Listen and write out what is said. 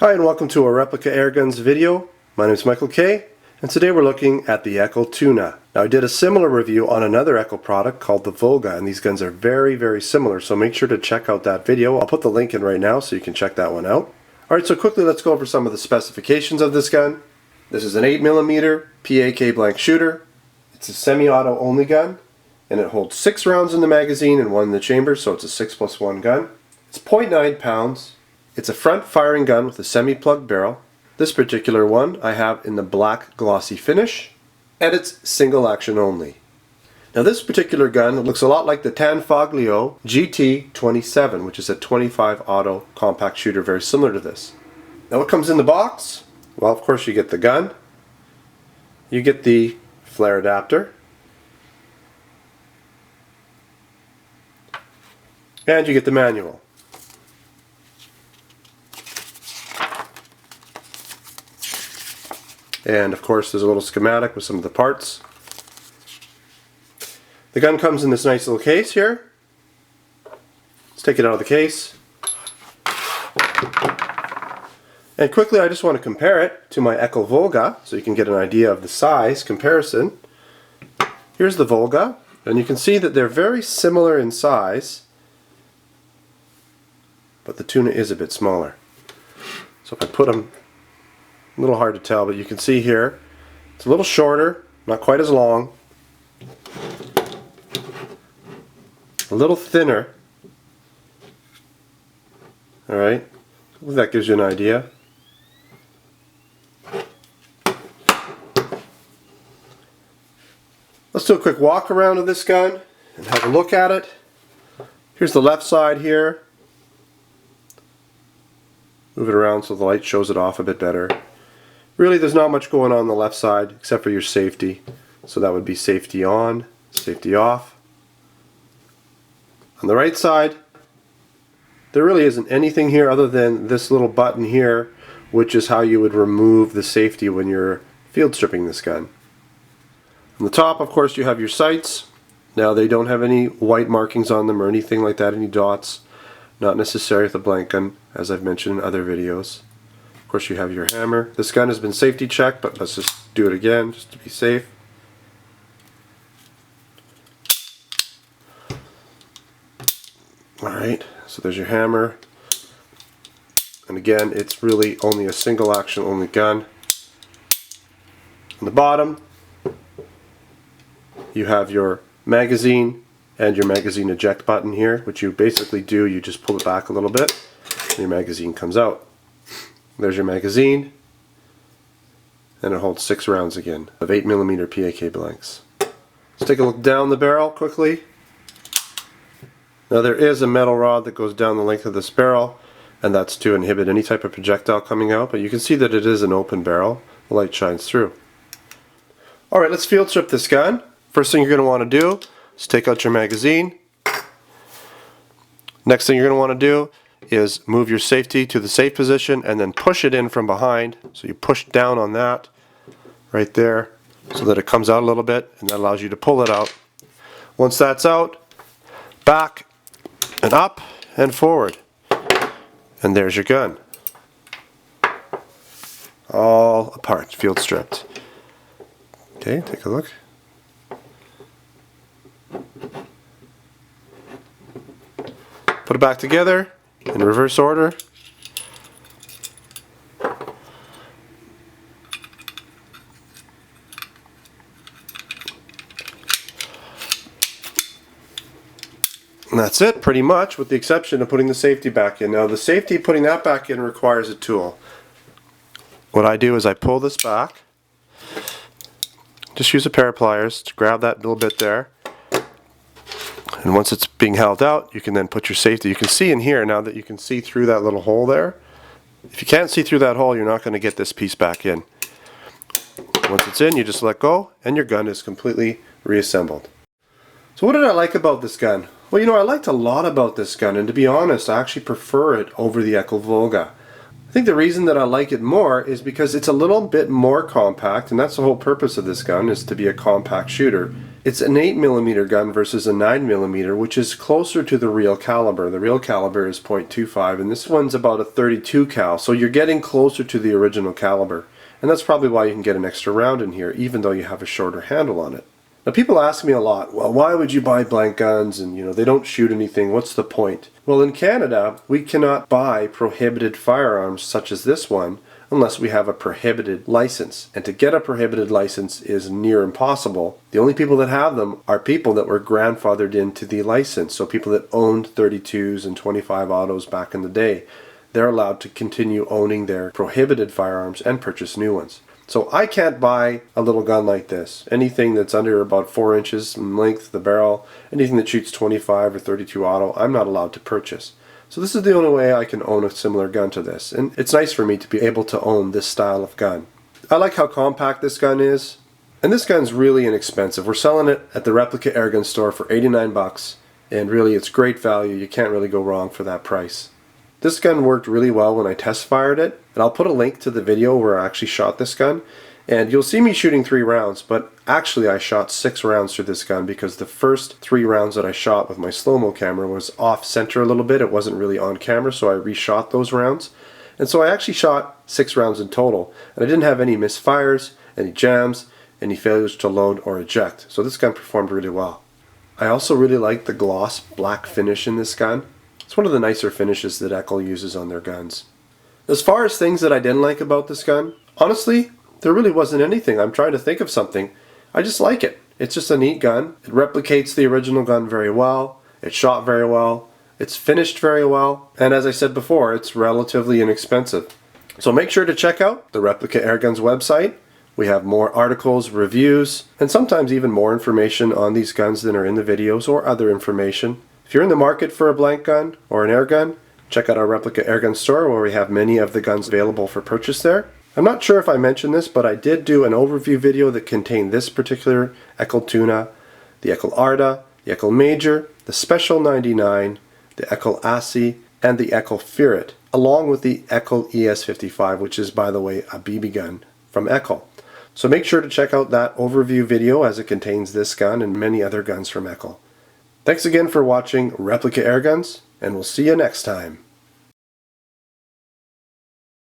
Hi and welcome to a replica airguns video. My name is Michael K, and today we're looking at the EKOL Tuna. Now I did a similar review on another EKOL product called the Volga, and these guns are very similar, so make sure to check out that video. I'll put the link in right now so you can check that one out. Alright, so quickly let's go over some of the specifications of this gun. This is an 8mm P.A.K blank shooter. It's a semi-auto only gun, and it holds 6 rounds in the magazine and 1 in the chamber, so it's a 6+1 gun. It's 0.9 pounds. It's a front firing gun with a semi-plugged barrel. This particular one I have in the black glossy finish, and it's single action only. Now this particular gun looks a lot like the Tanfoglio GT27, which is a 25 auto compact shooter very similar to this. Now what comes in the box? Well, of course you get the gun, you get the flare adapter, and you get the manual. And of course there's a little schematic with some of the parts. The gun comes in this nice little case here. Let's take it out of the case. And quickly I just want to compare it to my EKOL Volga so you can get an idea of the size comparison. Here's the Volga, and you can see that they're very similar in size, but the Tuna is a bit smaller. So if I put them, a little hard to tell, but you can see here it's a little shorter, not quite as long, a little thinner. Alright, that gives you an idea. Let's do a quick walk around of this gun and have a look at it. Here's the left side here. Move it around so the light shows it off a bit better. Really, there's not much going on the left side except for your safety. So that would be safety on, safety off. On the right side, there really isn't anything here other than this little button here, which is how you would remove the safety when you're field stripping this gun. On the top, of course, you have your sights. Now, they don't have any white markings on them or anything like that, any dots. Not necessary with a blank gun, as I've mentioned in other videos. Of course, you have your hammer. This gun has been safety checked, but let's just do it again just to be safe. Alright, so there's your hammer. And again, it's really only a single action only gun. On the bottom, you have your magazine and your magazine eject button here, which you basically do, you just pull it back a little bit and your magazine comes out. There's your magazine, and it holds 6 rounds again of 8mm P.A.K blanks. Let's take a look down the barrel quickly. Now there is a metal rod that goes down the length of this barrel, and that's to inhibit any type of projectile coming out, but you can see that it is an open barrel. The light shines through. Alright, let's field strip this gun. First thing you're going to want to do is take out your magazine. Next thing you're going to want to do is move your safety to the safe position and then push it in from behind. So you push down on that right there so that it comes out a little bit, and that allows you to pull it out. Once that's out, back and up and forward, and there's your gun, all apart, field stripped. Okay, take a look. Put it back together in reverse order. And that's it, pretty much, with the exception of putting the safety back in. Now the safety, putting that back in, requires a tool. What I do is I pull this back. Just use a pair of pliers to grab that little bit there. And once it's being held out, you can then put your safety. You can see in here now that you can see through that little hole there. If you can't see through that hole, you're not going to get this piece back in. Once it's in, you just let go, and your gun is completely reassembled. So what did I like about this gun? Well, you know, I liked a lot about this gun, and to be honest, I actually prefer it over the EKOL Volga. I think the reason that I like it more is because it's a little bit more compact, and that's the whole purpose of this gun, is to be a compact shooter. It's an 8mm gun versus a 9mm, which is closer to the real caliber. The real caliber is .25, and this one's about a 32 cal, so you're getting closer to the original caliber. And that's probably why you can get an extra round in here, even though you have a shorter handle on it. Now people ask me a lot, well, why would you buy blank guns, and they don't shoot anything, what's the point? Well, in Canada, we cannot buy prohibited firearms such as this one unless we have a prohibited license. And to get a prohibited license is near impossible. The only people that have them are people that were grandfathered into the license, so people that owned 32s and 25 autos back in the day. They're allowed to continue owning their prohibited firearms and purchase new ones. So I can't buy a little gun like this. Anything that's under about 4 inches in length, the barrel, anything that shoots 25 or 32 auto, I'm not allowed to purchase. So this is the only way I can own a similar gun to this. And it's nice for me to be able to own this style of gun. I like how compact this gun is. And this gun's really inexpensive. We're selling it at the Replica Airgun store for 89 bucks. And really it's great value. You can't really go wrong for that price. This gun worked really well when I test fired it, and I'll put a link to the video where I actually shot this gun, and you'll see me shooting 3 rounds, but actually I shot 6 rounds through this gun because the first 3 rounds that I shot with my slow-mo camera was off center a little bit. It wasn't really on camera, so I reshot those rounds, and so I actually shot 6 rounds in total, and I didn't have any misfires, any jams, any failures to load or eject, so this gun performed really well. I also really like the gloss black finish in this gun. It's one of the nicer finishes that EKOL uses on their guns. As far as things that I didn't like about this gun, honestly, there really wasn't anything. I'm trying to think of something. I just like it. It's just a neat gun. It replicates the original gun very well. It shot very well. It's finished very well. And as I said before, it's relatively inexpensive. So make sure to check out the Replica Airguns website. We have more articles, reviews, and sometimes even more information on these guns than are in the videos or other information. If you're in the market for a blank gun or an air gun, check out our Replica Airgun store where we have many of the guns available for purchase there. I'm not sure if I mentioned this, but I did do an overview video that contained this particular EKOL Tuna, the EKOL Arda, the EKOL Major, the Special 99, the EKOL Asi, and the EKOL Ferret, along with the EKOL ES55, which is, by the way, a BB gun from EKOL. So make sure to check out that overview video as it contains this gun and many other guns from EKOL. Thanks again for watching Replica Airguns, and we'll see you next time.